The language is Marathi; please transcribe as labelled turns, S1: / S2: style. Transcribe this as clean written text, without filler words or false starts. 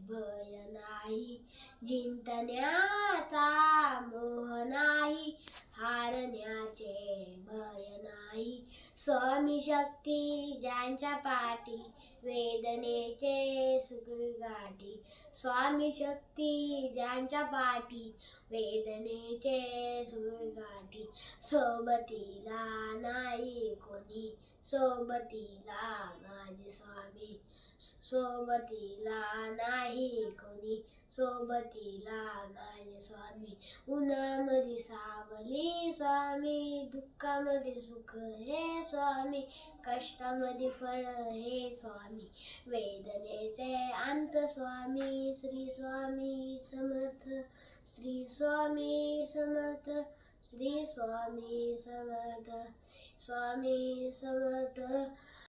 S1: भय नाही, जिंकण्याचा मोह नाही, हारण्याचे भय नाही. स्वामी शक्ती ज्यांच्या पाठी, वेदनेचे सुख गाठी. स्वामी शक्ती ज्यांच्या पाठी, वेदनेचे सुख गाठी. सोबतीला नाही कोणी, सोबतीला माझे स्वामी. सोबतीला नाही कोणी, सोबतीला माझे स्वामी. उन्हामध्ये सावली स्वामी, दुःखामध्ये सुख हे स्वामी, कष्टामध्ये फळ हे स्वामी, वेदनेचे अंत स्वामी. श्री स्वामी समर्थ, श्री स्वामी समर्थ, श्री स्वामी समर्थ, स्वामी समर्थ.